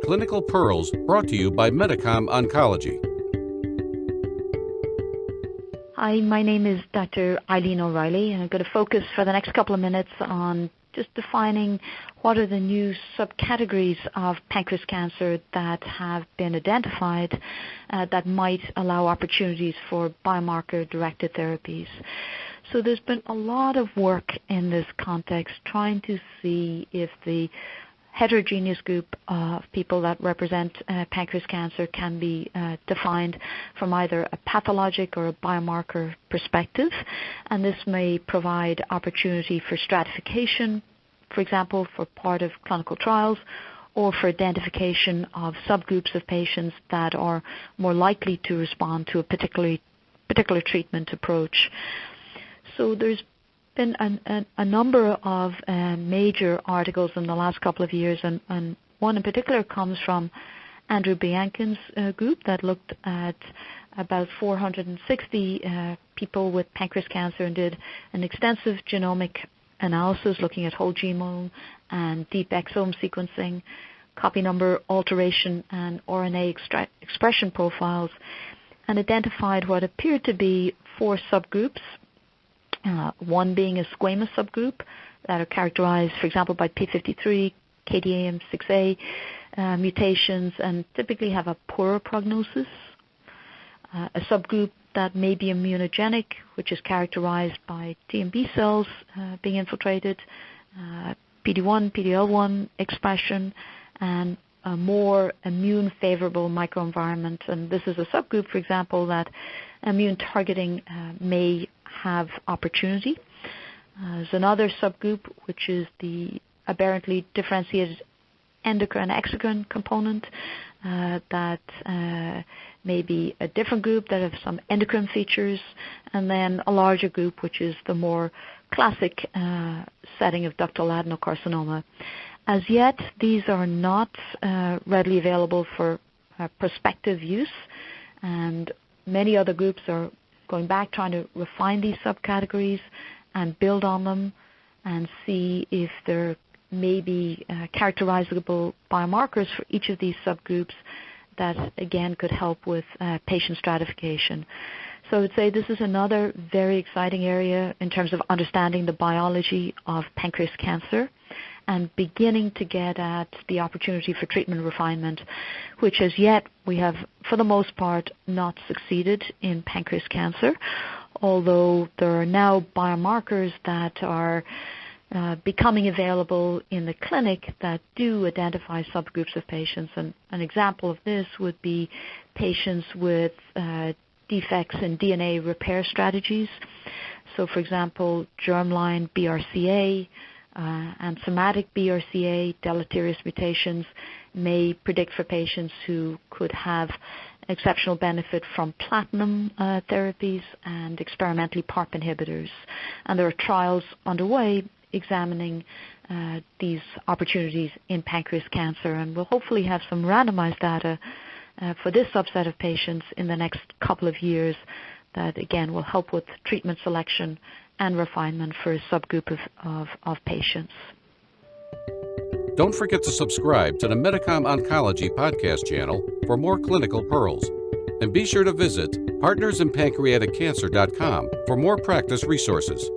Clinical Pearls, brought to you by Medicom Oncology. Hi, my name is Dr. Eileen O'Reilly, and I'm going to focus for the next couple of minutes on just defining what are the new subcategories of pancreas cancer that have been identified that might allow opportunities for biomarker-directed therapies. So there's been a lot of work in this context trying to see if the heterogeneous group of people that represent pancreas cancer can be defined from either a pathologic or a biomarker perspective, and this may provide opportunity for stratification, for example, for part of clinical trials, or for identification of subgroups of patients that are more likely to respond to a particular treatment approach. So there's been a number of major articles in the last couple of years, and one in particular comes from Andrew Biancon's group that looked at about 460 people with pancreas cancer and did an extensive genomic analysis looking at whole genome and deep exome sequencing, copy number alteration, and RNA expression profiles, and identified what appeared to be 4 subgroups. One being a squamous subgroup that are characterized, for example, by P53, KDAM6A mutations and typically have a poorer prognosis. A subgroup that may be immunogenic, which is characterized by T and B cells being infiltrated, PD-1, PD-L1 expression, and a more immune-favorable microenvironment. And this is a subgroup, for example, that immune targeting may have opportunity. There's another subgroup, which is the aberrantly differentiated endocrine-exocrine component that may be a different group that have some endocrine features, and then a larger group, which is the more classic setting of ductal adenocarcinoma. As yet, these are not readily available for prospective use, and many other groups are going back trying to refine these subcategories and build on them and see if there may be characterizable biomarkers for each of these subgroups that, again, could help with patient stratification. So I would say this is another very exciting area in terms of understanding the biology of pancreas cancer and beginning to get at the opportunity for treatment refinement, which as yet we have, for the most part, not succeeded in pancreas cancer, although there are now biomarkers that are becoming available in the clinic that do identify subgroups of patients. And an example of this would be patients with defects in DNA repair strategies. So, for example, germline BRCA and somatic BRCA deleterious mutations may predict for patients who could have exceptional benefit from platinum therapies and experimentally PARP inhibitors. And there are trials underway examining these opportunities in pancreas cancer, and we'll hopefully have some randomized data for this subset of patients in the next couple of years that, again, will help with treatment selection and refinement for a subgroup of patients. Don't forget to subscribe to the Medicom Oncology podcast channel for more clinical pearls. And be sure to visit partnersinpancreaticcancer.com for more practice resources.